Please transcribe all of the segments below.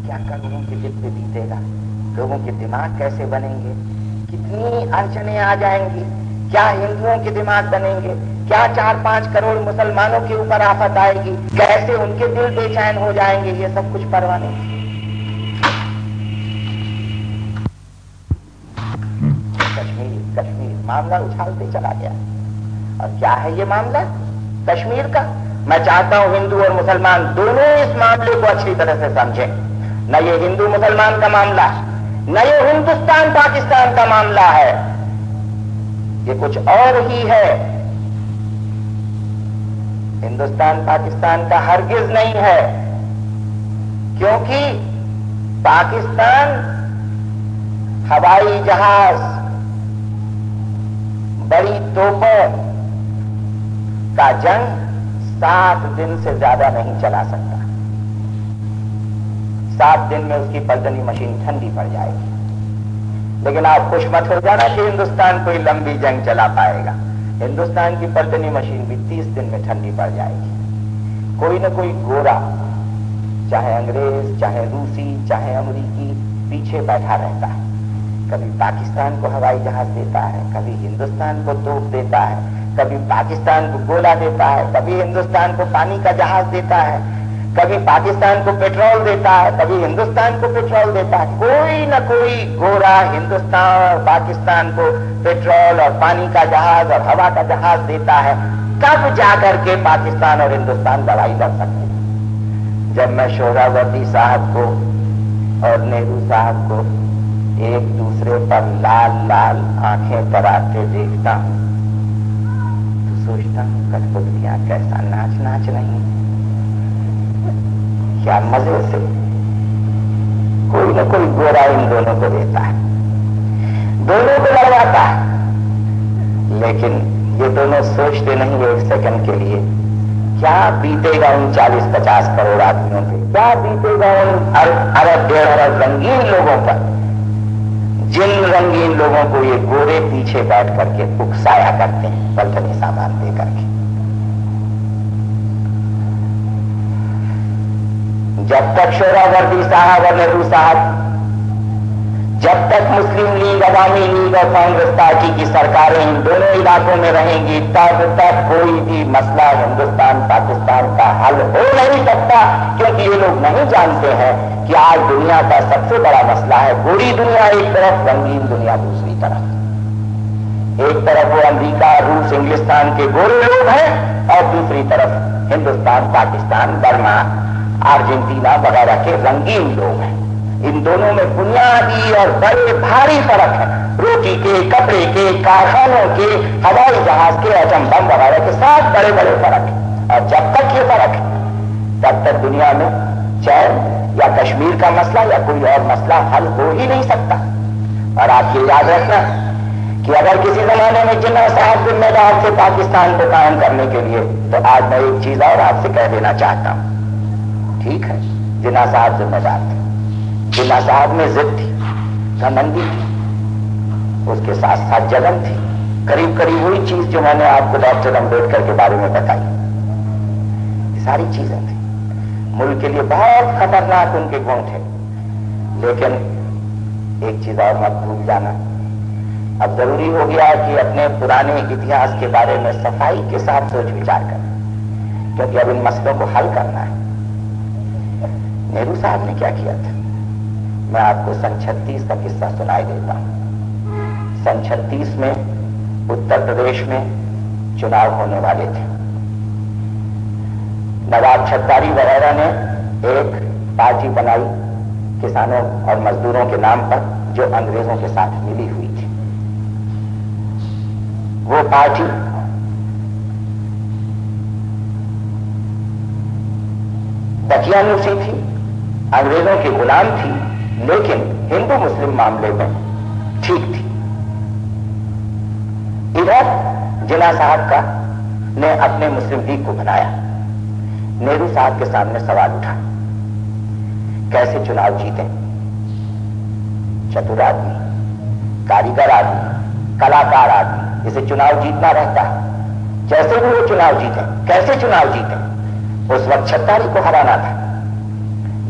क्या करोड़ों के दिल पे बीतेगा, लोगों के दिमाग कैसे बनेंगे, कितनी अड़चने आ जाएंगी, क्या हिंदुओं के दिमाग बनेंगे, क्या 4-5 करोड़ मुसलमानों के ऊपर आफत आएगी, कैसे उनके दिल बेचैन हो जाएंगे, ये सब कुछ परवाह नहीं। कश्मीर मामला उछालते चला गया। और क्या है ये मामला कश्मीर का? मैं चाहता हूं हिंदू और मुसलमान दोनों इस मामले को अच्छी तरह से समझें। न ये हिंदू मुसलमान का मामला, न ये हिंदुस्तान पाकिस्तान का मामला है, ये कुछ और ही है। हिंदुस्तान पाकिस्तान का हरगिज नहीं है, क्योंकि पाकिस्तान हवाई जहाज, बड़ी तोपों का जंग 7 दिन से ज्यादा नहीं चला सकता। 7 दिन में उसकी पलटनी मशीन ठंडी पड़ जाएगी। लेकिन आप खुश मत हो जाना कि हिंदुस्तान कोई लंबी जंग चला पाएगा। हिंदुस्तान की पलटनी मशीन भी 30 दिन में ठंडी पड़ जाएगी। कोई न कोई गोरा, चाहे अंग्रेज, चाहे रूसी, चाहे अमरीकी, पीछे बैठा रहता है। कभी पाकिस्तान को हवाई जहाज देता है, कभी हिंदुस्तान को तोप देता है, कभी पाकिस्तान को गोला देता है, कभी हिंदुस्तान को पानी का जहाज देता है, कभी पाकिस्तान को पेट्रोल देता है, कभी हिंदुस्तान को पेट्रोल देता है। कोई न कोई गोरा हिंदुस्तान और पाकिस्तान को पेट्रोल और पानी का जहाज और हवा का जहाज देता है। तब जाकर के पाकिस्तान और हिंदुस्तान लड़ाई लड़ सकते हैं। जब मैं सोहरावर्दी साहब को और नेहरू साहब को एक दूसरे पर लाल लाल आंखें तराते देखता हूं तो सोचता हूं कठपुतलियां कैसा नाच नाच रही, क्या मजे से कोई न कोई गोरा इन दोनों को देता है, दोनों को लड़वाता है। लेकिन ये दोनों सोचते नहीं एक सेकंड के लिए क्या बीतेगा उन 40-50 करोड़ आदमियों पे, क्या बीतेगा उन अरब 1.5 अरब रंगीन लोगों पर, जिन रंगीन लोगों को ये गोरे पीछे बैठ करके उकसाया करते हैं पलटनी सामान दे करके। जब तक सोहरावर्दी साहब और नेहरू साहब, जब तक मुस्लिम लीग, अवामी लीग और कांग्रेस पार्टी की सरकारें इन दोनों इलाकों में रहेंगी, तब तक कोई भी मसला हिंदुस्तान पाकिस्तान का हल हो नहीं सकता। क्योंकि ये लोग नहीं जानते हैं कि आज दुनिया का सबसे बड़ा मसला है गोरी दुनिया एक तरफ, रंगीन दुनिया दूसरी तरफ। एक तरफ वो अमेरिका, रूस, इंग्लिस्तान के गोरे लोग हैं और दूसरी तरफ हिंदुस्तान, पाकिस्तान, बर्मा, अर्जेंटीना वगैरह के रंगीन लोग हैं। इन दोनों में बुनियादी और बड़े भारी फर्क है। रोटी के, कपड़े के, कारखानों के, हवाई जहाज के, एटम बम वगैरह के साथ बड़े बड़े फर्क है। और जब तक ये फर्क है तब तक दुनिया में चैन या कश्मीर का मसला या कोई और मसला हल हो ही नहीं सकता। और आप ये याद रखना कि अगर किसी जमाने में जिन्ना साहब जिम्मेदार थे पाकिस्तान को कायम करने के लिए, तो आज मैं एक चीज और आपसे कह देना चाहता हूं। ठीक है, जिन्ना साहब जिम्मेदार थे, जिन्ना साहब में जिद थी, घमंडी थी, उसके साथ साथ जलन थी, करीब करीब वही चीज जो मैंने आपको डॉक्टर अम्बेडकर के बारे में बताई। ये सारी चीजें थी, मुल्क के लिए बहुत खतरनाक उनके गुण थे। लेकिन एक चीज और मत भूल जाना, अब जरूरी हो गया कि अपने पुराने इतिहास के बारे में सफाई के साथ सोच विचार करें, क्योंकि अब इन मसलों को हल करना है। नेहरू साहब ने क्या किया था, मैं आपको सन 36 का किस्सा सुनाई देता हूं। सन 36 में उत्तर प्रदेश में चुनाव होने वाले थे। नवाब छत्तारी वगैरह ने एक पार्टी बनाई किसानों और मजदूरों के नाम पर, जो अंग्रेजों के साथ मिली हुई थी। वो पार्टी दकियानूसी थी, अंग्रेजों की गुलाम थी, लेकिन हिंदू मुस्लिम मामले में ठीक थी। इधर जिन्ना साहब का ने अपने मुस्लिम लीग को बनाया। नेहरू साहब के सामने सवाल उठा, कैसे चुनाव जीतें? चतुर आदमी, कारीगर आदमी, कलाकार आदमी, इसे चुनाव जीतना रहता है। जैसे भी वो चुनाव जीतें, कैसे चुनाव जीतें? उस वक्त छत्तारी को हराना था।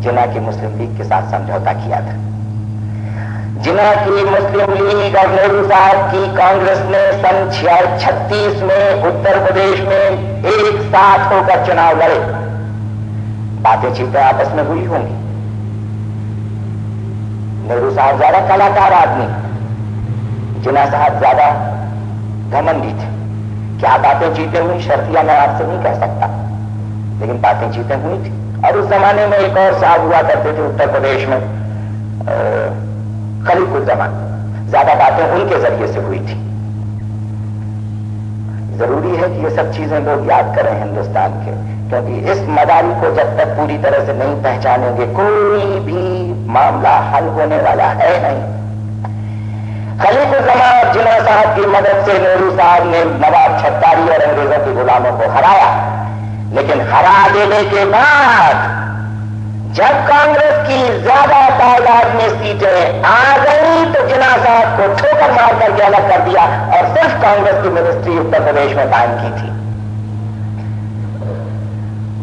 जिन्ना की मुस्लिम लीग के साथ समझौता किया था, जिन्ना की मुस्लिम लीग और नेहरू साहब की कांग्रेस ने सन 36 में उत्तर प्रदेश में एक साथ होकर चुनाव लड़े। बातें चीतें आपस में हुई होंगी। नेहरू साहब ज्यादा कलाकार आदमी, जिन्ना साहब ज्यादा घमंडी थे। क्या बातें चीतें हुई शर्तिया मैं आपसे नहीं कह सकता, लेकिन बातें चीतें हुई थी। और उस जमाने में एक और साहब हुआ करते थे उत्तर प्रदेश में, खलीकुज्जमान, ज्यादा बातें उनके जरिए से हुई थी। जरूरी है कि ये सब चीजें लोग याद करें हिंदुस्तान के, क्योंकि इस मदारी को जब तक पूरी तरह से नहीं पहचानेंगे कोई भी मामला हल होने वाला है नहीं। खलीकुज्जमान जिन्ना साहब की मदद से नेहरू साहब ने नवाब छत्तारी और अंग्रेजों के गुलामों को हराया, लेकिन हरा देने के बाद जब कांग्रेस की ज्यादा तादाद में सीटें आ गई तो जिन्ना साहब को ठोकर मार करके अलग कर दिया और सिर्फ कांग्रेस की मिनिस्ट्री उत्तर प्रदेश में कायम की थी।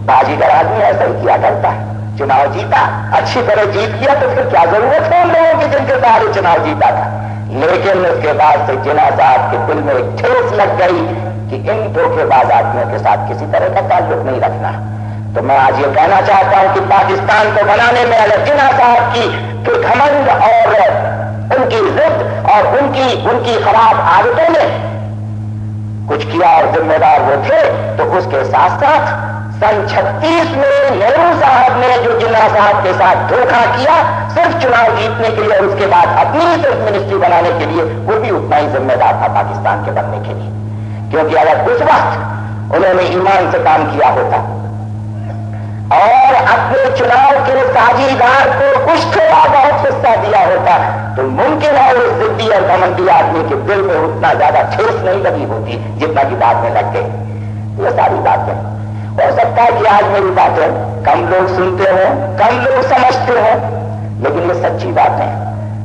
बाजीगर आदमी ऐसा ही किया करता है। चुनाव जीता, अच्छी तरह जीत लिया, तो फिर क्या जरूरत है उन लोगों की जिनके सारे चुनाव जीता था। लेकिन उसके बाद से जिन्ना साहब के दिल में एक ठेस लग गई कि इन धोखेबाज आदमियों के साथ किसी तरह का ताल्लुक नहीं रखना। तो मैं आज ये कहना चाहता हूं कि पाकिस्तान को बनाने में अगर जिन्ना साहब की घमंड और उनकी जिद और उनकी खराब आदतों में कुछ किया और जिम्मेदार वो थे, तो उसके साथ साथ सन 36 में नेहरू साहब ने जो जिन्ना साहब के साथ धोखा किया सिर्फ चुनाव जीतने के लिए और उसके बाद अपनी सिर्फ मिनिस्ट्री बनाने के लिए, वो भी उतना ही जिम्मेदार था पाकिस्तान के बनने के लिए। क्योंकि अगर उस वक्त उन्होंने ईमान से काम किया होता और अपने चुनाव के साझीदार को कुछ थोड़ा बहुत हिस्सा दिया होता, तो मुमकिन है उस जिद्दी और घमंडी आदमी के दिल में उतना ज्यादा ठेस नहीं लगी होती जितना की बाद में लग गई। ये सारी बातें हो सकता है कि आज मेरी बातें कम लोग सुनते हो, कम लोग समझते हो, लेकिन ये सच्ची बातें हैं।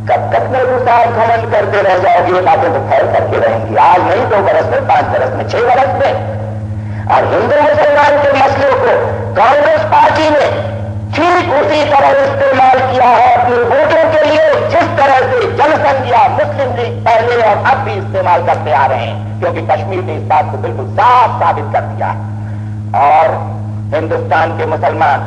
कब तक नेहरू साहब घमंड करते रह जाओगे, ये बातें तो फैल करके रहेंगी। आज नहीं 2 बरस में, 5 बरस में, 6 बरस में। और हिंदू मुसलमान के मसले को कांग्रेस पार्टी ने ठीक उसी तरह इस्तेमाल किया है अपनी वोटों के लिए, जिस तरह से जनसंघ मुस्लिम लीग पहले और अब भी इस्तेमाल करते आ रहे हैं। क्योंकि कश्मीर ने इस बात को बिल्कुल साफ साबित कर दिया है। और हिंदुस्तान के मुसलमान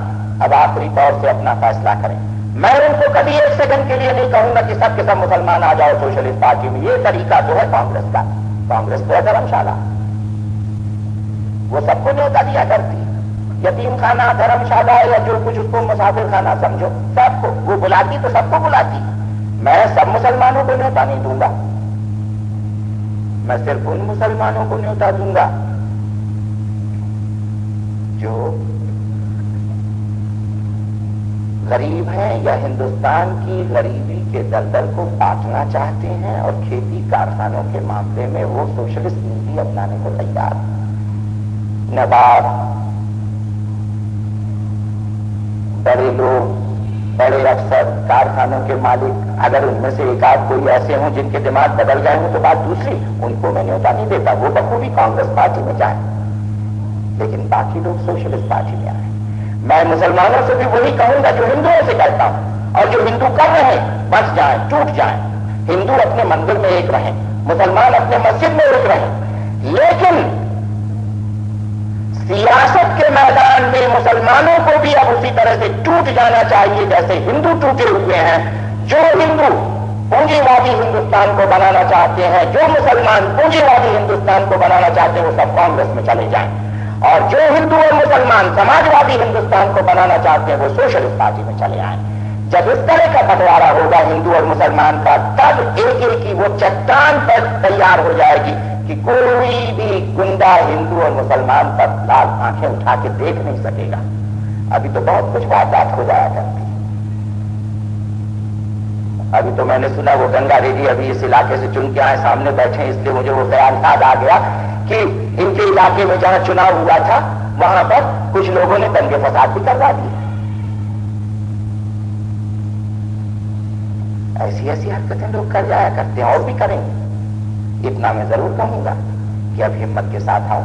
अब आखिरी तौर से अपना फैसला करें। मैं उनको कभी 1 सेकंड के लिए नहीं कहूंगा कि सब के सब मुसलमान आ जाओ सोशलिस्ट पार्टी में। ये तरीका तो है कांग्रेस का। कांग्रेस तो है धर्मशाला, वो सबको न्योता दिया करती, यतीम खाना, धर्मशाला या जो कुछ उसको मुसाफिर खाना समझो, सबको वो बुलाती तो सबको बुलाती। मैं सब मुसलमानों को न्योता नहीं दूंगा, मैं सिर्फ उन मुसलमानों को न्योता दूंगा जो गरीब हैं या हिंदुस्तान की गरीबी के दलदल को काटना चाहते हैं और खेती कारखानों के मामले में वो सोशलिस्ट नीति अपनाने को तैयार हैं। नवाब, बड़े लोग, बड़े अफसर, कारखानों के मालिक, अगर उनमें से एक आध कोई ऐसे हों जिनके दिमाग बदल गए हों तो बात दूसरी, उनको मैं न्योता नहीं देता, वो बखूबी कांग्रेस पार्टी में जाए, लेकिन बाकी लोग सोशलिस्ट पार्टी में आए। मैं मुसलमानों से भी वही कहूंगा जो हिंदुओं से कहता हूं, और जो हिंदू कर रहे हैं बच जाए, टूट जाए। हिंदू अपने मंदिर में एक रहें, मुसलमान अपने मस्जिद में एक रहें, लेकिन सियासत के मैदान में मुसलमानों को भी अब उसी तरह से टूट जाना चाहिए जैसे हिंदू टूटे हुए हैं। जो हिंदू पूंजीवादी हिंदुस्तान को बनाना चाहते हैं, जो मुसलमान पूंजीवादी हिंदुस्तान को बनाना चाहते हैं, वो सब कांग्रेस में चले जाएं, और जो हिंदू और मुसलमान समाजवादी हिंदुस्तान को बनाना चाहते हैं वो सोशलिस्ट पार्टी में चले आए। जब इस तरह का बंटवारा होगा हिंदू और मुसलमान का, तब एक एक की वो चट्टान पर तैयार हो जाएगी कि कोई भी गुंडा हिंदू और मुसलमान पर लाल आंखें उठा के देख नहीं सकेगा। अभी तो बहुत कुछ वारदात हो जाया करती। अभी तो मैंने सुना वो गंगा रेड्डी अभी इस इलाके से चुन के आए, सामने बैठे, इसलिए मुझे वो ख्याल याद आ गया कि इनके इलाके में जहां चुनाव हुआ था वहां पर कुछ लोगों ने दंगे फसाद भी करवा दिए। ऐसी ऐसी हरकतें लोग कर जाया करते हैं और भी करेंगे। इतना मैं जरूर कहूंगा कि अब हिम्मत के साथ आओ।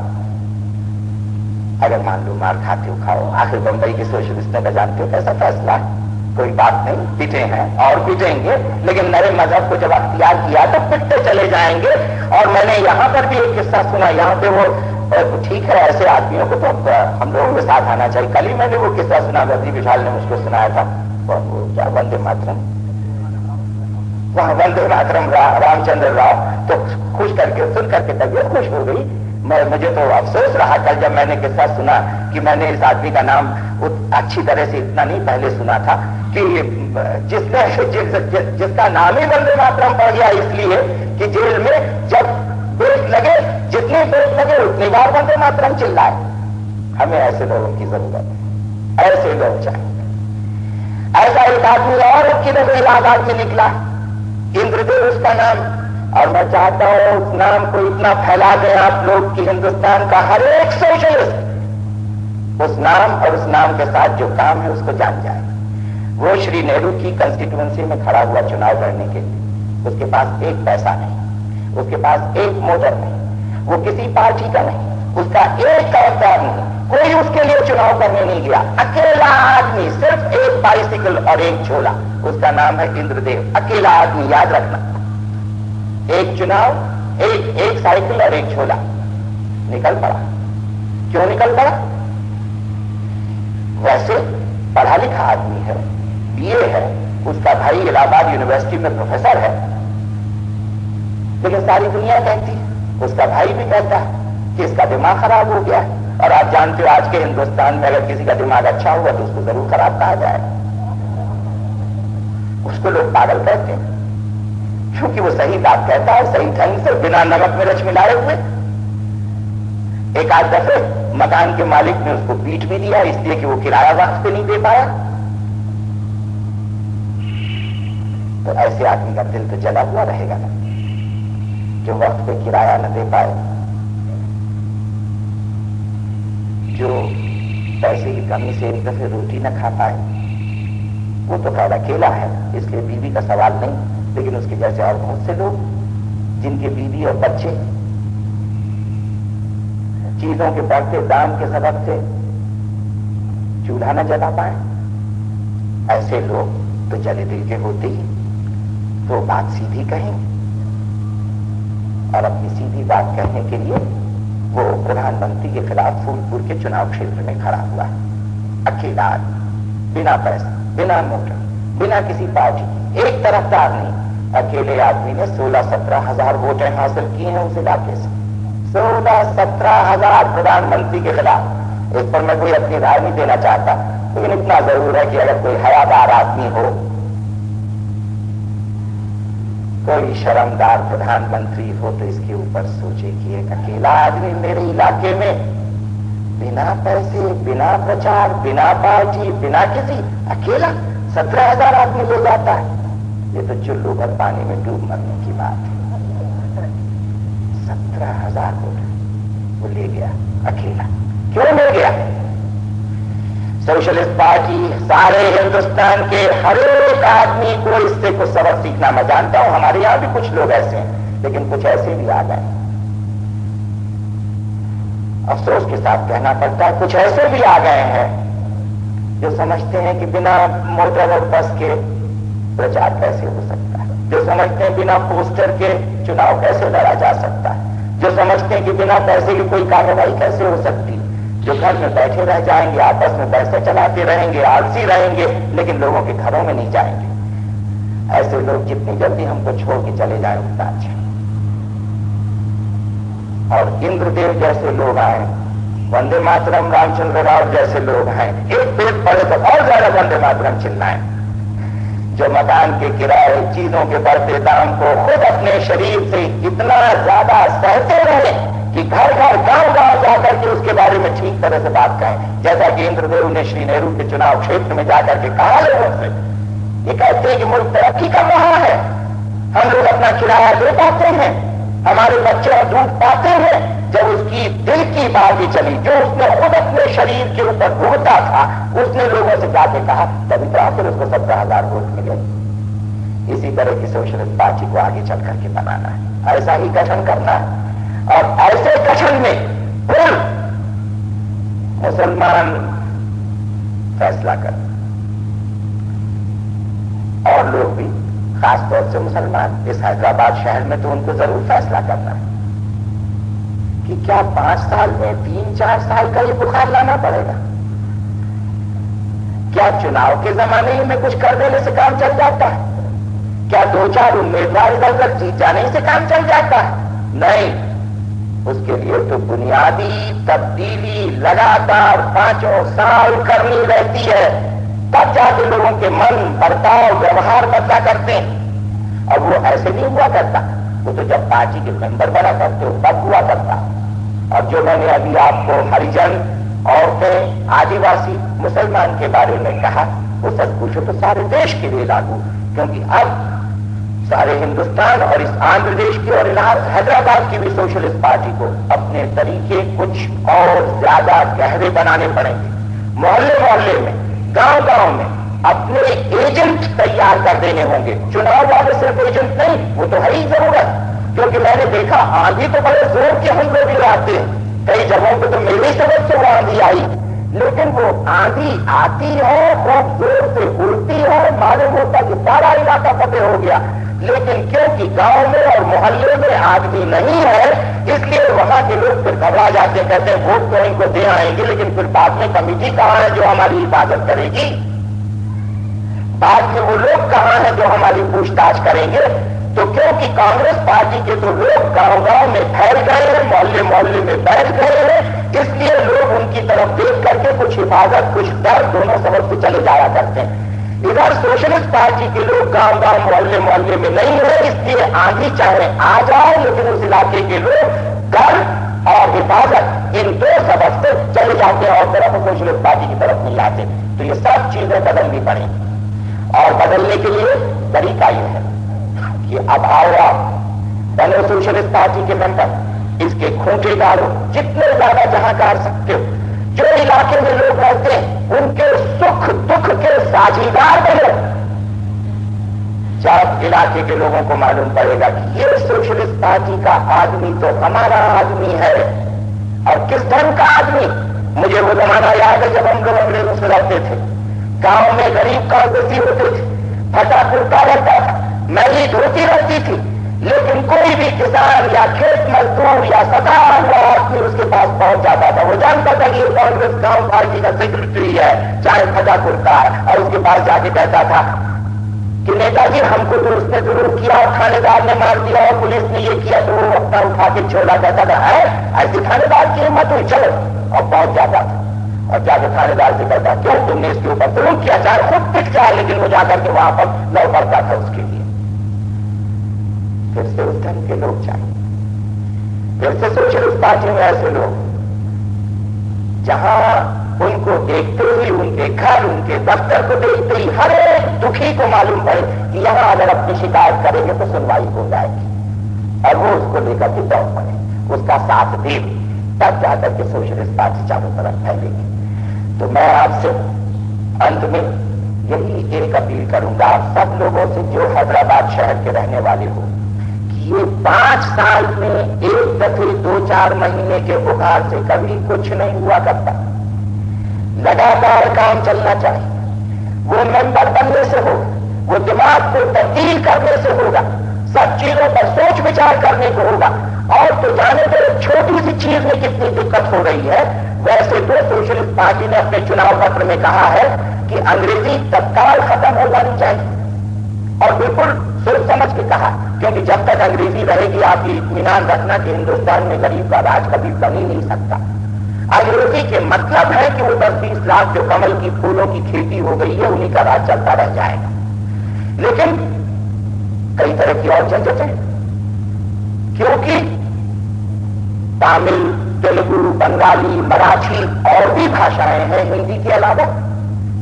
अगर मान लो मार खाते हो खाओ, आखिर बंबई के सोशलिस्टों का जानते हो कैसा फैसला है। कोई बात नहीं, पिटे हैं और पिटेंगे, लेकिन नए मजहब को जब अख्तियार किया तो पिटते चले जाएंगे। और मैंने यहाँ पर भी एक किस्सा सुना, यहाँ पे वो ठीक है, ऐसे आदमियों को तो हम लोगों के साथ आना चाहिए। कल ही मैंने वो किस्सा सुना, वर्दी विशाल ने मुझको सुनाया था, वो क्या वंदे मातरम, वहां वंदे मातरम रामचंद्र राव, तो खुश करके सुन करके तबीयत खुश हो गई। मुझे तो अफसोस रहा कल जब मैंने किस्सा सुना कि मैंने इस आदमी का नाम अच्छी तरह से इतना नहीं पहले सुना था कि जिसका नाम ही वंदे मातरम पड़ गया, इसलिए कि जेल में जब बेट लगे, जितनी बेट लगे उतनी बार वंदे मातरम चिल्लाए। हमें ऐसे लोगों की जरूरत है, ऐसे लोग चाहिए। ऐसा एक आदमी और किधर इलाहाबाद में निकला, इंद्रदेव उसका नाम, और मैं चाहता हूं उस नाम को इतना फैला दें आप लोग कि हिंदुस्तान का हर एक सोशलिस्ट उस नाम और उस नाम के साथ जो काम है उसको जान जाए। वो श्री नेहरू की कंस्टिट्यूएंसी में खड़ा हुआ चुनाव लड़ने के लिए, उसके पास एक पैसा नहीं, उसके पास एक मोटर नहीं, वो किसी पार्टी का नहीं, उसका एक कर्मचार नहीं, कोई उसके लिए चुनाव करने नहीं गया, अकेला आदमी, सिर्फ एक बाइसिकल और एक झोला, उसका नाम है इंद्रदेव। अकेला आदमी, याद रखना, एक चुनाव, एक साइकिल और एक झोला, निकल पड़ा। क्यों निकल पड़ा? वैसे पढ़ा लिखा आदमी है, बीए है, उसका भाई इलाहाबाद यूनिवर्सिटी में प्रोफेसर है, लेकिन सारी दुनिया कहती है, उसका भाई भी कहता है कि इसका दिमाग खराब हो गया है। और आप जानते हो आज के हिंदुस्तान में अगर किसी का दिमाग अच्छा हुआ तो उसको जरूर खराब कहा जाए, उसको लोग पागल कहते हैं, क्योंकि वो सही बात कहता है, सही ढंग से, बिना नमक मिर्च मिलाए हुए। एक आध दफे मकान के मालिक ने उसको पीट भी दिया, इसलिए कि वो किराया वक्त पे नहीं दे पाया। तो ऐसे आदमी का दिल तो जला हुआ रहेगा ना, जो वक्त पे किराया न दे पाए, जो पैसे की कमी से एक दफे रोटी न खा पाए। वो तो खैर अकेला है, इसलिए बीवी का सवाल नहीं, लेकिन उसके जैसे और बहुत से लोग जिनके बीवी और बच्चे चीजों के बढ़ते दाम के सबब से चूल्हा न जला पाए, ऐसे लोग तो जले दिल के होते ही वो बात सीधी कहें, और अपनी सीधी बात कहने के लिए वो प्रधानमंत्री के खिलाफ फूलपुर के चुनाव क्षेत्र में खड़ा हुआ, अकेला, बिना पैसा, बिना मोटर, बिना किसी पार्टी, एक तरफदार नहीं। अकेले आदमी ने 16-17 हजार वोटें हासिल की हैं उस इलाके से, 16-17 हजार प्रधानमंत्री के खिलाफ। इस पर मैं कोई अपनी राय नहीं देना चाहता, लेकिन इतना जरूर है कि अगर कोई हयादार आदमी हो, कोई शर्मदार प्रधानमंत्री हो, तो इसके ऊपर सोचे कि एक अकेला आदमी मेरे इलाके में बिना पैसे, बिना प्रचार, बिना पार्टी, बिना किसी, अकेला 17,000 आदमी ले जाता है। ये तो चुल्लू भर पानी में डूब मरने की बात है। 17,000 वोट वो ले गया अकेला। क्यों ले गया? सोशलिस्ट पार्टी सारे हिंदुस्तान के हर एक आदमी को इससे कुछ सबक सीखना, मैं जानता हूं हमारे यहां भी कुछ लोग ऐसे हैं, लेकिन कुछ ऐसे भी आ गए, अफसोस के साथ कहना पड़ता है, कुछ ऐसे भी आ गए हैं जो समझते हैं कि बिना मोटर और बस के प्रचार कैसे हो सकता है, जो समझते हैं बिना पोस्टर के चुनाव कैसे लड़ा जा सकता है, जो समझते हैं कि बिना पैसे की कोई कार्रवाई कैसे हो सकती है, जो घर में बैठे रह जाएंगे, आपस में पैसे चलाते रहेंगे, आलसी रहेंगे, लेकिन लोगों के घरों में नहीं जाएंगे। ऐसे लोग जितनी जल्दी हमको छोड़ के चले जाए उतना अच्छा। और इंद्रदेव जैसे लोग आए, वंदे मातरम रामचंद्र राव जैसे लोग हैं, एक पेट पड़े तो और ज्यादा वंदे मातरम चिल्लाएं। जो मकान के किराए, चीजों के बढ़ते दाम को खुद अपने शरीर से इतना ज्यादा सहते रहे कि घर घर गांव गांव जाकर के उसके बारे में ठीक तरह से बात कहें, जैसा कि इंद्रदेव ने श्री नेहरू के चुनाव क्षेत्र में जाकर के कहा लोगों से। ये कहते हैं कि मुल्क तरक्की कर रहा है, हम लोग अपना किराया दे पाते हैं, हमारे बच्चे और दूध पाते हैं। जब उसकी दिल की बात ही चली, जो उसने खुद अपने शरीर के ऊपर भुगता था, उसने लोगों से जाके कहा, तभी तो आखिर उसको 17,000 वोट मिले। इसी तरह की सोशलिस्ट पार्टी को आगे चल करके बनाना है, ऐसा ही गठन करना है। और ऐसे गठन में कुल मुसलमान फैसला कर, اور لوگ بھی، خاص طور سے مسلمان اس حیدرآباد شہر میں تو ان کو ضرور فیصلہ کرنا ہے کہ کیا 5 سال میں 3-4 سال کا یہ بخار لانا پڑے گا؟ کیا چناؤ کے زمانے ہی میں کچھ کر دینے سے کام چل جاتا ہے؟ کیا 2-4 امیدوار ادھر ادھر جیت جانے سے کام چل جاتا ہے؟ نہیں، اس کے لیے تو بنیادی تبدیلی لگاتار 5 سال کرنی رہتی ہے، تب جا کے لوگوں کے من، برتاؤ، ویوہار بدلا کرتے ہیں۔ اور وہ ایسے نہیں ہوا کرتا، وہ تو جب پارٹی کے ممبر بنا کرتے ہو تب ہوا کرتا۔ اور جو میں نے ابھی آپ کو ہریجن، عورتیں، آدیواسی، مسلمان کے بارے میں کہا، وہ سب پوچھو تو سارے دیش کے لیے لاگو، کیونکہ اب سارے ہندوستان اور اس آندھر پردیش کی اور حیدرآباد کی بھی سوشلسٹ پارٹی کو اپنے طریقے کچھ اور زیادہ گہرے بنانے پڑیں گے۔ محلے محلے میں، گاؤں گاؤں میں اپنے ایجنٹ تیار کر دینے ہوں گے۔ چناؤ والے صرف ایجنٹ نہیں، وہ تو ہے ہی ضرورت، کیونکہ میں نے دیکھا آندھی تو بڑے زور کے ہم لوگ بھی آتے ہیں، کئی جگہوں پہ تو میری سبب سے وہ آندھی آئی، لیکن وہ آندھی آتی ہے، خوب زور سے اڑتی ہے، معلوم ہوتا کہ سارا علاقہ فتح ہو گیا، لیکن کیونکہ گاؤں میں اور محلے میں آدمی نہیں ہے، اس لیے وہاں کے لوگ پھر گھبرا جاتے ہیں، کہتے ہیں ووٹ تو ان کو دے آئیں گے، لیکن پھر بعد میں کمیٹی کہاں ہے جو ہماری حفاظت کرے گی؟ بعد میں وہ لوگ کہاں ہیں جو ہماری پوچھ تاچھ کریں گے؟ تو کیونکہ کانگریس پارٹی کے تو لوگ گاؤں گاؤں میں پھیل گئے ہیں، محلے محلے میں بیٹھ گئے ہیں، اس لیے لوگ ان کی طرف دیکھ کر کے کچھ حفاظت کچھ ڈر دونوں سبب سے چلے جایا کرتے ہیں۔ ادھر سوشلسٹ پارٹی کے لوگ گاؤں گاؤں محلے محلے میں نہیں ہے، اس لیے آندھی چاہے آ جائے لیکن اس علاقے کے لوگ ڈر اور حفاظت ان دو سبب سے چلے جاتے ہیں اور طرف سوشلسٹ پارٹی کی طرف نہیں آتے۔ تو یہ سب چیزیں بدلنی پڑیں گی، اور بدلنے کے لیے طریقہ یہ ہے کہ اب آؤ آپ بنو سوشلسٹ پارٹی کے ممبر، اس کے کھونٹے ڈالو جتنے زیادہ جہاں کر سکتے ہو، جو علاقے میں لوگ رہتے ہیں ان کے سکھ دکھ کے ساجھیدار بنو۔ جب علاقے کے لوگوں کو معلوم پڑے گا کہ یہ سوشلسٹ پارٹی کا آدمی تو ہمارا آدمی ہے، اور کس ڈھنگ کا آدمی؟ مجھے وہ زمانہ یاد ہے جب ہم لوگ انگریزوں سے لڑتے تھے، گاؤں میں غریب کانگریسی ہوتے تھے، پھٹا کرتا رہتا تھا، میلی دھوتی رہتی تھی، لیکن کوئی بھی کسان یا کھیت مزدور یا ستا ہوا آدمی اس کے پاس پہنچ جاتا تھا، وہ جانتا تھا کہ یہ کانگریس گاؤں پارٹی کا سیکرٹری ہے، چاہے پھٹا کرتا ہے، اور اس کے پاس جا کے کہتا تھا کہ نیتا جی ہم کو تو اس نے ضرور کیا اور تھانے دار نے مار دیا اور پولیس نے یہ کیا، تو وہ اپنا اٹھا کے چھوڑا، کہتا تھا ہے ایسی تھانے دار کی ہمت ہوئی، چلو، اور پہنچ جاتا تھا اور جا کے تھانے دار سے کہتا کیوں تم نے اس کے اوپر ظلم کیا، چاہے خود پٹ جائے لیکن وہ جا کر کے وہاں پر لڑ پڑتا تھا اس کے لیے۔ پھر سے اس ڈھنگ کے لوگ چاہیے، پھر سے سوشلسٹ پارٹی میں ایسے لوگ جہاں ان کو دیکھتے ہی ان کے گھر ان کے دفتر کو دیکھتے ہی ہر ایک دکھی کو معلوم پڑے کہ یہاں اگر اپنی شکایت کریں گے تو سنوائی ہو جائے گی، اور وہ اس کو لے کر کے دوڑ پڑے، اس کا ساتھ دے، تب جا کر کے سوشلسٹ پارٹی چاروں طرف پھیلے گی۔ تو میں آپ سے انت میں یہی ایک اپیل کروں گا آپ سب لوگوں سے جو حیدرآباد شہر کے رہنے والے ہو، یہ 5 سال میں ایک دفعے 2-4 مہینے کے بخار سے کبھی کچھ نہیں ہوا کرتا، لگاتار کام چلنا چاہیے، وہ ممبر بننے سے ہو، وہ دماغ کو تبدیل کرنے سے ہوگا، سب چیزوں پر سوچ وچار کرنے کو ہوگا، اور تو جانے تو چھوٹی سی چیز میں کتنی دقت ہو رہی ہے۔ ویسے تو سوشلسٹ پارٹی نے اپنے چناؤ پتر میں کہا ہے کہ انگریزی تتکال ختم ہو جانی چاہیے، اور بالکل سوچ سمجھ کے کہا، کیونکہ جب تک انگریزی رہے گی آپ یہ اطمینان رکھنا کہ ہندوستان میں غریب کا راج کبھی بن ہی نہیں سکتا۔ انگریزی کے مطلب ہے کہ وہ 10-20 لاکھ جو کمل کی پھولوں کی کھیتی ہو گئی ہے انہیں کا راج چلتا رہ جائے گا، لیکن کئی طرح کی اور جھنجھٹیں، کیونکہ تامل، تیلگو، بنگالی، مراٹھی اور بھی بھاشائیں ہیں ہندی کے علاوہ،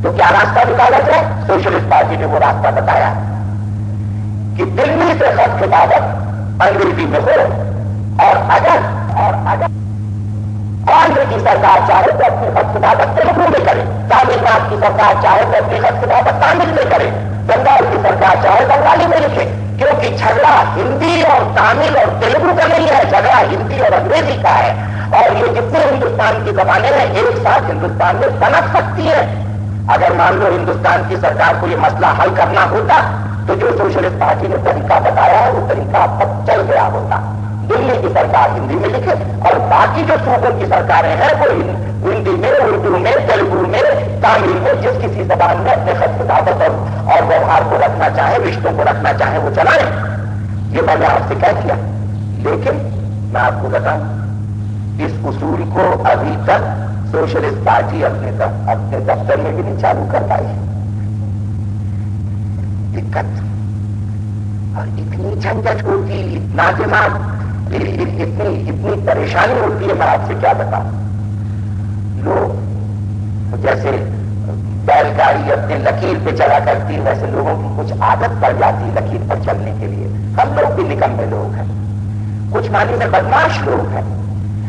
تو کیا راستہ نکالا جائے؟ سوشلسٹ پارٹی نے وہ راستہ بتایا کہ دلی سے خط خطابت انگریزی میں ہو، اور اگر آندھر کی سرکار چاہے تو اپنی خط خطابت تیلگو میں کرے، تامل ناڈو کی سرکار چاہے تو اپنی خط خطابت تامل میں کرے، بنگال کی سرکار چاہے بنگالی میں لکھے، کیونکہ جھگڑا ہندی اور تامل اور تیلگو کا نہیں ہے، جھگڑا ہندی اور انگریزی کا ہے، اور یہ جتنے ہندوستان کی زبانیں ہیں ایک ساتھ ہندوستان میں بنک سکتی ہیں، अगर मान लो हिंदुस्तान की सरकार को ये मसला हल करना होता तो जो सोशलिस्ट पार्टी ने तरीका बताया है वो तरीका अब तक चल गया होता। दिल्ली की सरकार हिंदी में लिखे और बाकी जो सूबों की सरकारें हैं वो हिंदी में, उर्दू में, तेलुगु में, तमिल में, जिस किसी जबान में अपने खतदावत और व्यवहार को रखना चाहे, रिश्तों को रखना चाहे वो चलाएं। ये मैंने आपसे कह दिया। लेकिन मैं आपको बताऊं, इस उसूल को अभी तक सोशलिस्ट पार्टी अपने दफ्तर में भी नहीं चालू कर पाई है। दिक्कत और इतनी झंझट होती, इतना दिमाग, इतनी परेशानी होती है, मैं आपसे क्या बताऊं। लोग जैसे बैलगाड़ी अपने लकीर पे चला करती, वैसे लोगों की कुछ आदत पड़ जाती है लकीर पर चलने के लिए। हम लोग भी निकम्मे लोग हैं, कुछ मानी में बदमाश लोग हैं।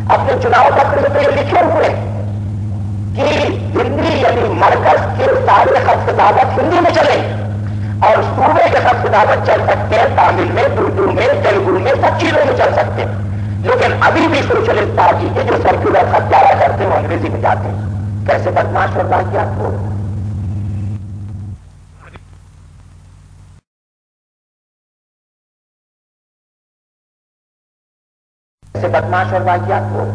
अपने चुनाव पत्र में लिखे हुए कि हिंदी यानी मरकज के सारे खत खिताबत हिंदी में चले और सूबे के खत खिताबत चल सकते हैं तमिल में, उर्दू में, तेलुगु में, सब चीजों में चल सकते हैं। लेकिन अभी भी सोशलिस्ट पार्टी के जो सर्कुलर खत जारी करते हैं वो अंग्रेजी में जाते हैं। कैसे बदमाश और वाहियात हो, कैसे बदमाश और वाहियात हो,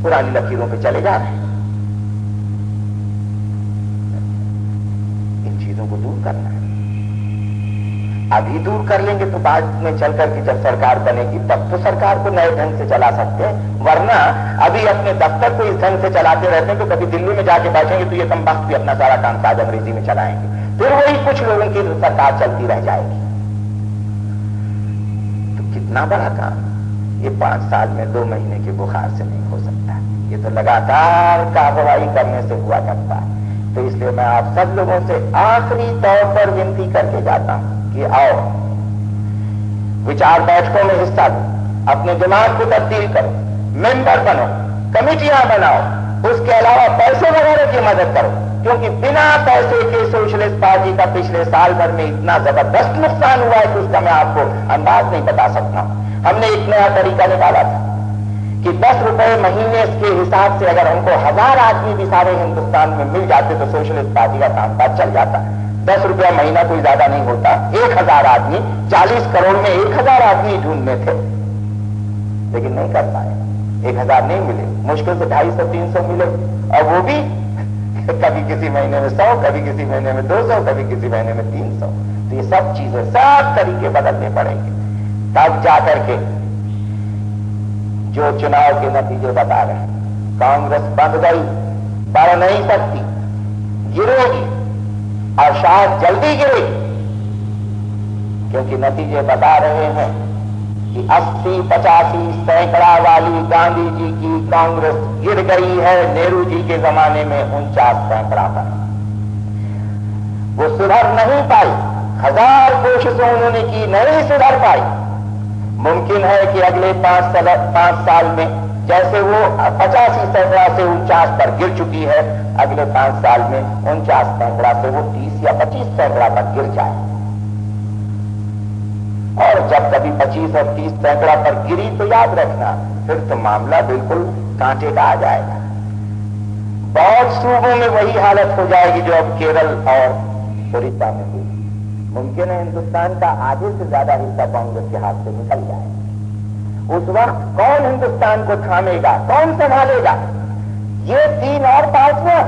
पुरानी लकीरों पे चले जा रहे हैं। इन चीजों को दूर करना है। अभी दूर कर लेंगे तो बाद में चल करके जब सरकार बनेगी तब तो सरकार को नए ढंग से चला सकते हैं। वरना अभी अपने दफ्तर को इस ढंग से चलाते रहते हैं तो कभी दिल्ली में जाके बैठेंगे तो ये कमबख्त भी अपना सारा कामकाज अंग्रेजी में चलाएंगे, फिर वही कुछ लोगों की सरकार चलती रह जाएगी। तो कितना बड़ा काम, ये 5 साल में 2 महीने के बुखार से नहीं हो सकता। ये तो लगातार कार्रवाई करने से हुआ करता है। तो इसलिए मैं आप सब लोगों से आखिरी तौर पर विनती करके जाता हूं कि आओ विचार बैठकों में हिस्सा लो, अपने दिमाग को तब्दील करो, मेंबर बनो, कमेटियां बनाओ, उसके अलावा पैसे वगैरह की मदद करो। क्योंकि बिना पैसे के सोशलिस्ट पार्टी का पिछले साल भर में इतना जबरदस्त नुकसान हुआ है कि उसका मैं आपको अंदाज नहीं बता सकता। हमने एक नया तरीका निकाला था कि 10 रुपए महीने के हिसाब से अगर हमको 1000 आदमी भी सारे हिंदुस्तान में मिल जाते तो सोशलिस्ट पार्टी का कामकाज चल जाता। 10 रुपया महीना कोई ज्यादा नहीं होता। 1000 आदमी, 40 करोड़ में 1000 आदमी ढूंढने थे, लेकिन नहीं कर पाए। 1000 नहीं मिले, मुश्किल से 250-300 मिले, और वो भी कभी किसी महीने में 100, कभी किसी महीने में 200, कभी किसी महीने में 300। तो ये सब चीजें, सब तरीके बदलने पड़ेंगे, तब जाकर के जो चुनाव के नतीजे बता रहे हैं। कांग्रेस बंध गई, बढ़ नहीं सकती, गिरेगी और शायद जल्दी गिरेगी, क्योंकि नतीजे बता रहे हैं कि 80-85 सैकड़ा वाली गांधी जी की कांग्रेस गिर गई है नेहरू जी के जमाने में 49 सैकड़ा पर। वो सुधर नहीं पाई, 1000 कोशिशों उन्होंने की, नहीं सुधर पाई। मुमकिन है कि अगले 5 साल में जैसे वो 85 सैकड़ा से 49 पर गिर चुकी है, अगले 5 साल में 49 सैकड़ा से वो 30 या 25 सैकड़ा तक गिर जाए। और जब कभी 25 और 30 सैकड़ा पर गिरी तो याद रखना, फिर तो मामला बिल्कुल कांटे का आ जाएगा। बहुत सूबों में वही हालत हो जाएगी जो अब केरल और ओडिशा में हुई। मुमकिन है हिंदुस्तान का आधे से ज्यादा हिस्सा कांग्रेस के हाथ से निकल जाए। उस वक्त कौन हिंदुस्तान को थामेगा, कौन संभालेगा? ये 3 और पार्टियां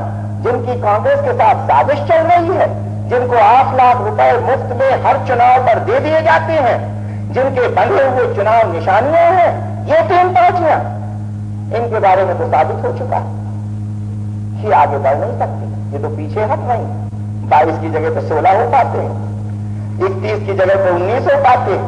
जिनकी कांग्रेस के साथ साजिश चल रही है, जिनको 8 लाख रुपए मुफ्त में हर चुनाव पर दे दिए जाते हैं, जिनके बंधे हुए चुनाव निशानियां हैं, ये 3 पार्टियां, इनके बारे में तो साबित हो चुका है कि आगे बढ़ नहीं सकती। ये तो पीछे हट रही है। 22 की जगह पर 16 हो पाते हैं, 31 की जगह पर 19 हो पाते,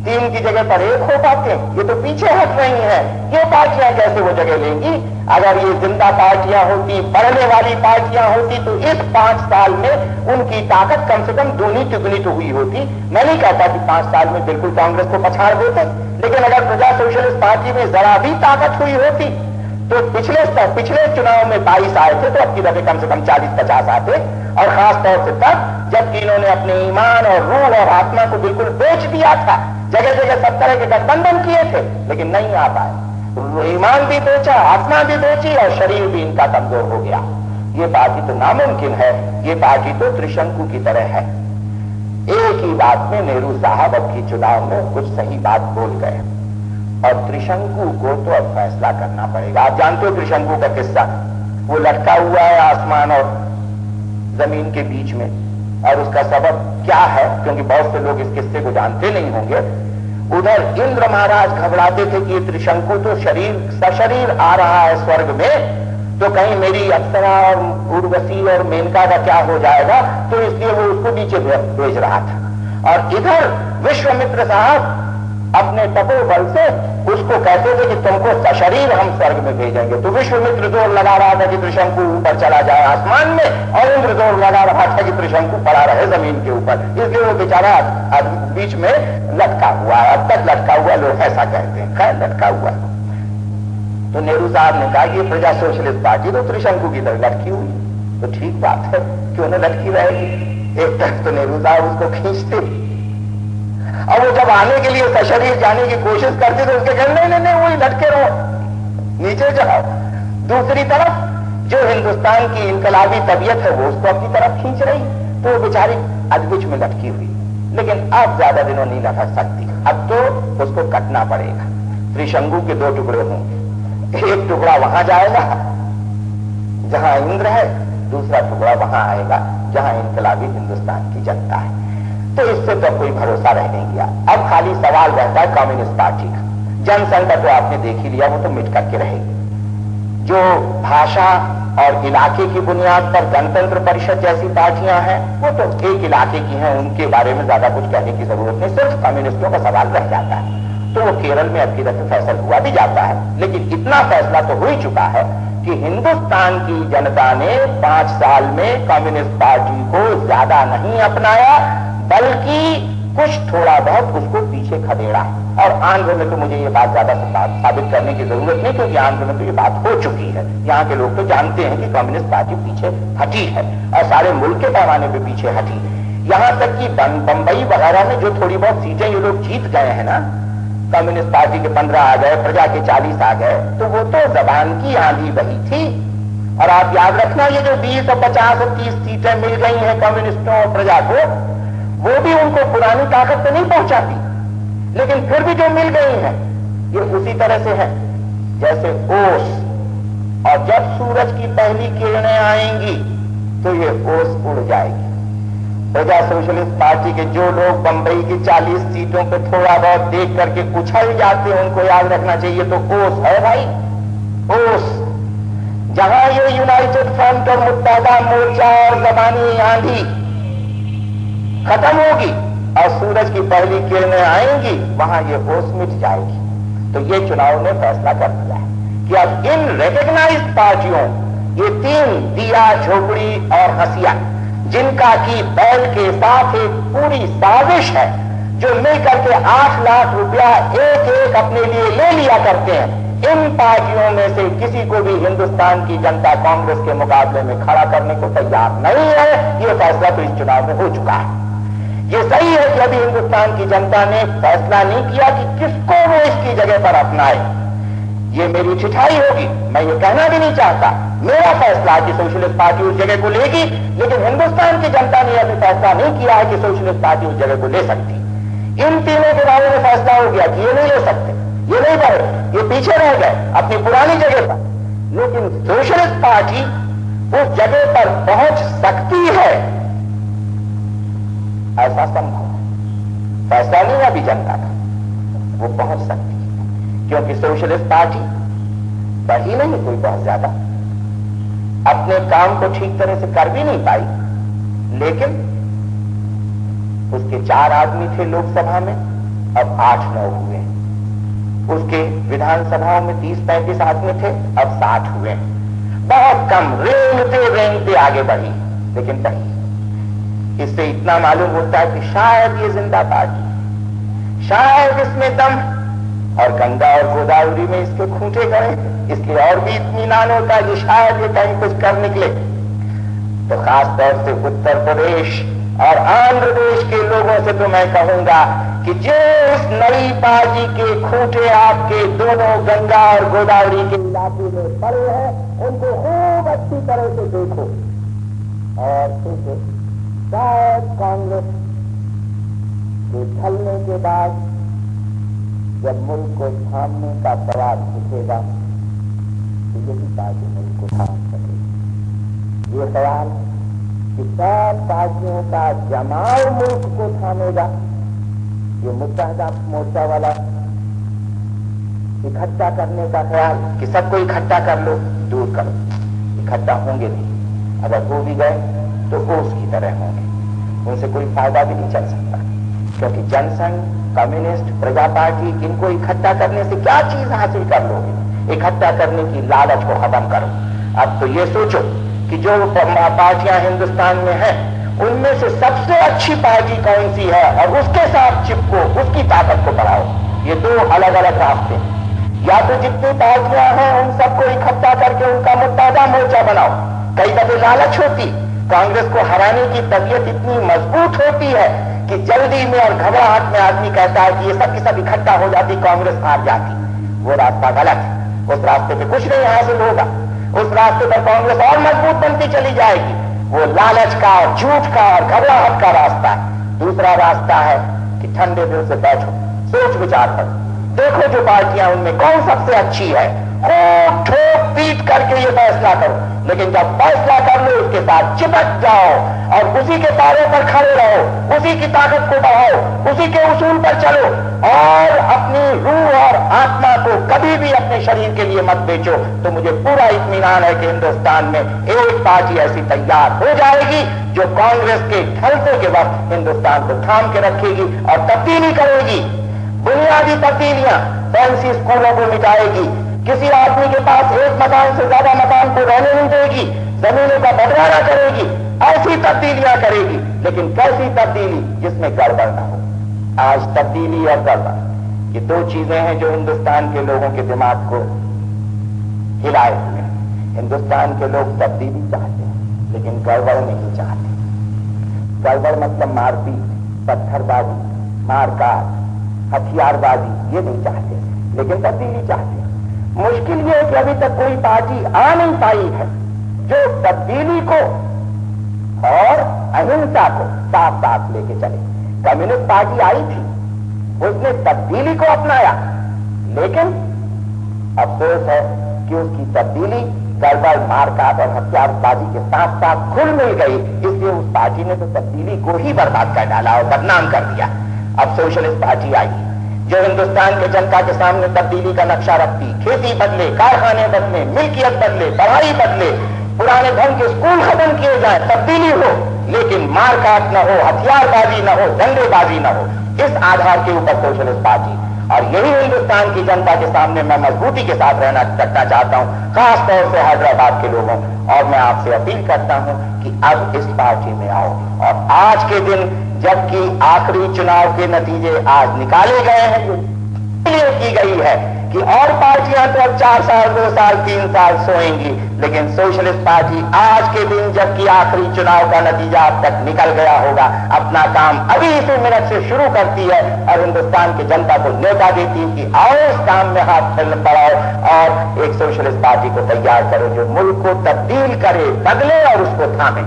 3 की जगह पर 1 हो पाते। ये तो पीछे हट रही हैं। ये पार्टियां कैसे वो जगह लेंगी? अगर ये जिंदा पार्टियां होती, बढ़ने वाली पार्टियां होती, तो इस 5 साल में उनकी ताकत कम से कम दूनी तिगुनी तो हुई होती। मैं नहीं कहता कि 5 साल में बिल्कुल कांग्रेस को पछाड़ देते, लेकिन अगर प्रजा सोशलिस्ट पार्टी में जरा भी ताकत हुई होती तो पिछले चुनाव में 22 आए थे, तो अब की दफे कम से कम 40-50 आते। और खास तौर से तब जबकि इन्होंने अपने ईमान और रूह और आत्मा को बिल्कुल बेच दिया था, जगह जगह सब तरह के गठबंधन किए थे, लेकिन नहीं आ पाए। ईमान भी बेचा, आत्मा भी बेची और शरीर भी इनका कमजोर हो गया। ये पार्टी तो नामुमकिन है, ये पार्टी तो त्रिशंकु की तरह है। एक ही बात में नेहरू साहब अब की चुनाव में कुछ सही बात बोल गए और त्रिशंकु को तो अब फैसला करना पड़ेगा। आप जानते हो त्रिशंकु का किस्सा, वो लटका हुआ है आसमान और जमीन के बीच में, और उसका सबब क्या है, क्योंकि बहुत से लोग इस किस्से को जानते नहीं होंगे। उधर इंद्र महाराज घबराते थे कि त्रिशंकु तो सशरीर आ रहा है स्वर्ग में, तो कहीं मेरी अप्सरा और उर्वशी और मेनका का क्या हो जाएगा, तो इसलिए वो उसको नीचे भेज रहा था। और इधर विश्वामित्र साहब अपने तपोबल से उसको कहते थे कि तुमको सशरीर हम स्वर्ग में भेजेंगे। तो विश्वामित्र जोर लगा रहा था कि त्रिशंकु ऊपर चला जाए आसमान में, और इंद्र जोर लगा रहा था कि त्रिशंकु पड़ा रहे जमीन के ऊपर। इसलिए वो बेचारा बीच में लटका हुआ है, अब तक लटका हुआ, लोग ऐसा कहते हैं, खैर लटका हुआ। तो नेहरू साहब ने कहा कि प्रजा सोशलिस्ट पार्टी तो त्रिशंकु की तरह लटकी हुई, तो ठीक बात है, क्यों न लटकी रहेगी। एक तरफ तो नेहरू साहब उसको खींचते, और वो जब आने के लिए सशरीर जाने की कोशिश करते तो उसके कहने नहीं नहीं वही लटके रहो, नीचे जाओ। दूसरी तरफ जो हिंदुस्तान की इनकलाबी तबीयत है वो उसको अपनी तरफ खींच रही, तो वो बेचारी अदबिच में लटकी हुई। लेकिन अब ज्यादा दिनों नहीं लटक सकती, अब तो उसको कटना पड़ेगा। त्रिशंकु के दो टुकड़े होंगे, एक टुकड़ा वहां जाएगा जहां इंद्र है, दूसरा टुकड़ा वहां आएगा जहां इनकलाबी हिंदुस्तान की जनता है। तो इससे तो कोई भरोसा रह नहीं गया। अब खाली सवाल रहता है कम्युनिस्ट पार्टी का। जनसंख्या तो आपने देख ही लिया, वो तो मिट करके रहेगी। जो भाषा और इलाके की बुनियाद पर गणतंत्र परिषद जैसी पार्टियां हैं, वो तो एक इलाके की हैं, उनके बारे में ज्यादा कुछ कहने की जरूरत नहीं, सिर्फ कम्युनिस्टों का सवाल रह जाता है। तो वो केरल में अब की दफे फैसला हुआ भी जाता है, लेकिन इतना फैसला तो हो ही चुका है कि हिंदुस्तान की जनता ने 5 साल में कम्युनिस्ट पार्टी को ज्यादा नहीं अपनाया, बल्कि कुछ थोड़ा बहुत उसको पीछे खदेड़ा। और आंध्र में तो मुझे ये बात ज्यादा साबित करने की जरूरत नहीं, क्योंकि आंध्र में तो ये बात हो चुकी है। यहाँ के लोग तो जानते हैं कि कम्युनिस्ट पार्टी पीछे हटी है और सारे मुल्क के पैमाने पे पीछे हटी है। यहाँ तक कि बंबई वगैरह में जो थोड़ी बहुत सीटें ये लोग जीत गए हैं ना, कम्युनिस्ट पार्टी के 15 आ गए, प्रजा के 40 आ गए, तो वो तो जबान की आंधी बही थी। और आप याद रखना, ये जो 20 और 50 और 30 सीटें मिल गई हैं कम्युनिस्टों और प्रजा को, वो भी उनको पुरानी ताकत से नहीं पहुंचाती, लेकिन फिर भी जो मिल गई हैं ये उसी तरह से है जैसे ओस। और जब सूरज की पहली किरणें आएंगी तो ये ओस उड़ जाएगी। प्रजा सोशलिस्ट पार्टी के जो लोग बंबई की 40 सीटों पे थोड़ा बहुत देख करके उछल जाते हैं, उनको याद रखना चाहिए तो ओस है भाई, ओस। जहां ये यूनाइटेड फ्रंट और मुत्तहदा मोर्चा और जबानी आंधी खत्म होगी और सूरज की पहली किरणें आएंगी, वहां ये ओस मिट जाएगी। तो ये चुनाव ने फैसला कर दिया है कि अब इन रिकॉग्नाइज्ड पार्टियों, ये 3 दिया, झोपड़ी और हंसिया, जिनका की बैल के साथ एक पूरी साजिश है, जो मिलकर के 8 लाख रुपया एक एक अपने लिए ले लिया करते हैं, इन पार्टियों में से किसी को भी हिंदुस्तान की जनता कांग्रेस के मुकाबले में खड़ा करने को तैयार नहीं है। ये फैसला तो इस चुनाव में हो चुका है। ये सही है कि अभी हिंदुस्तान की जनता ने फैसला नहीं किया कि किसको वो इसकी जगह पर अपनाए। ये मेरी ठिठाई होगी, मैं ये कहना भी नहीं चाहता। मेरा फैसला है कि सोशलिस्ट पार्टी उस जगह को लेगी, लेकिन हिंदुस्तान की जनता ने अभी फैसला नहीं किया है कि सोशलिस्ट पार्टी उस जगह को ले सकती। इन तीनों के बारे में फैसला हो गया कि ये नहीं ले सकते, ये नहीं बढ़े, ये पीछे रह गए अपनी पुरानी जगह पर। लेकिन सोशलिस्ट पार्टी उस जगह पर पहुंच सकती है, ऐसा संभव है। फैसला नहीं है अभी जनता का, वो पहुंच सकती है, क्योंकि सोशलिस्ट पार्टी बढ़ी नहीं कोई बहुत ज्यादा, अपने काम को ठीक तरह से कर भी नहीं पाई, लेकिन उसके 4 आदमी थे लोकसभा में, अब 8-9 हुए। उसके विधानसभाओं में 30-35 आदमी थे, अब 60 हुए। बहुत कम, रेंगते रेंगते आगे बढ़ी, लेकिन बढ़ी। इससे इतना मालूम होता है कि शायद ये जिंदा पार्टी, शायद इसमें दम, और गंगा और गोदावरी में इसके खूंटे गए, इसलिए और भी इत्मीनान होता है कि शायद ये कहीं कुछ कर निकले। तो खास तौर से उत्तर प्रदेश और आंध्र प्रदेश के लोगों से तो मैं कहूंगा कि जो इस नई पार्टी के खूंटे आपके दोनों गंगा और गोदावरी के इलाके में पड़े हैं, उनको खूब अच्छी तरह से देखो और सोचो, शायद कांग्रेस के ढलने के बाद जब मुल्क को थामने का सवाल उठेगा तो यही पार्टी मुल्क को थाम सकेगी। ये ख्याल कि सब पार्टियों का जमाव मुल्क को थामेगा, ये मुत्तहदा मोर्चा वाला इकट्ठा करने का ख्याल कि सबको इकट्ठा कर लो, दूर करो, इकट्ठा होंगे नहीं। अगर हो भी गए तो ओस की तरह होंगे, उनसे कोई फायदा भी नहीं चल सकता, क्योंकि जनसंघ, कम्युनिस्ट, प्रजा पार्टी, इनको इकट्ठा करने से क्या चीज हासिल कर लोगे? इकट्ठा करने की लालच को खत्म करो। अब तो ये सोचो कि जो पार्टियां हिंदुस्तान में हैं, उनमें से सबसे अच्छी पार्टी कौन सी है और उसके साथ चिपको, उसकी ताकत को बढ़ाओ। ये दो अलग अलग रास्ते। या तो जितनी पार्टियां हैं उन सबको इकट्ठा करके उनका मुत्तहदा मोर्चा बनाओ। कई दफे लालच होती, कांग्रेस को हराने की तबीयत इतनी मजबूत होती है कि जल्दी में और घबराहट में आदमी कहता है कि ये सब की सब इकट्ठा हो जाती, कांग्रेस हार जाती। वो रास्ता गलत है, उस रास्ते पे कुछ नहीं हासिल होगा। उस रास्ते पर कांग्रेस और मजबूत बनती चली जाएगी। वो लालच का और झूठ का और घबराहट का रास्ता है। दूसरा रास्ता है कि ठंडे दिल से बैठो, सोच विचार करो, देखो जो पार्टियां उनमें कौन सबसे अच्छी है, खूब ठोक पीट करके ये फैसला करो। लेकिन जब फैसला कर लो उसके साथ चिपक जाओ और उसी के पैरों पर खड़े रहो, उसी की ताकत को बढ़ाओ, उसी के उसूल पर चलो और अपनी रूह और आत्मा को कभी भी अपने शरीर के लिए मत बेचो। तो मुझे पूरा इत्मीनान है कि हिंदुस्तान में एक पार्टी ऐसी तैयार हो जाएगी जो कांग्रेस के ढलते के वक्त हिंदुस्तान को थाम के रखेगी और तब्दीली करेगी, बुनियादी तब्दीलियां, फैंसी स्कूलों को मिटाएगी, किसी आदमी के पास एक मकान से ज्यादा मकान को रहने नहीं देगी, जमीनों का बंटवारा करेगी, ऐसी तब्दीलियां करेगी। लेकिन कैसी तब्दीली? जिसमें गड़बड़ ना हो। आज तब्दीली और गड़बड़ ये दो चीजें हैं जो हिंदुस्तान के लोगों के दिमाग को हिलाए हुए हैं। हिंदुस्तान के लोग तब्दीली चाहते हैं लेकिन गड़बड़ नहीं चाहते। गड़बड़ मतलब मारपीट, पत्थरबाजी, मारकाट, हथियारबाजी, ये नहीं चाहते, लेकिन तब्दीली चाहते हैं। मुश्किल ये है कि अभी तक कोई पार्टी आ नहीं पाई है जो तब्दीली को और अहिंसा को साथ साथ लेके चले। कम्युनिस्ट पार्टी आई थी, उसने तब्दीली को अपनाया, लेकिन अफसोस है कि उसकी तब्दीली गड़बड़, मारकाट और हथियारबाजी के साथ साथ खुल मिल गई। इसलिए उस पार्टी ने तो तब्दीली को ही बर्बाद कर डाला और बदनाम कर दिया। अब सोशलिस्ट पार्टी आई जो हिंदुस्तान के जनता के सामने तब्दीली का नक्शा रखती, खेती बदले, कारखाने बदले, मिल्कियत बदले, पढ़ाई बदले, पुराने ढंग के स्कूल खत्म किए जाए, तब्दीली हो, लेकिन मारकाट न हो, हथियारबाजी न हो, डंडेबाजी न हो। इस आधार के ऊपर सोशलिस्ट पार्टी, और यही हिंदुस्तान की जनता के सामने मैं मजबूती के साथ रहना करना चाहता हूं, खास तौर से हैदराबाद के लोगों। और मैं आपसे अपील करता हूं कि अब इस पार्टी में आओ। और आज के दिन जबकि आखिरी चुनाव के नतीजे आज निकाले गए हैं, जो की गई है कि और पार्टियां तो अब 4 साल, 2 साल, 3 साल सोएंगी, लेकिन सोशलिस्ट पार्टी आज के दिन जबकि आखिरी चुनाव का नतीजा अब तक निकल गया होगा, अपना काम अभी इसी मिनट से शुरू करती है और हिंदुस्तान की जनता को न्योता देती है कि आओ इस काम में हाथ बढ़ाओ और एक सोशलिस्ट पार्टी को तैयार करो जो मुल्क को तब्दील करे, बदले और उसको थामे।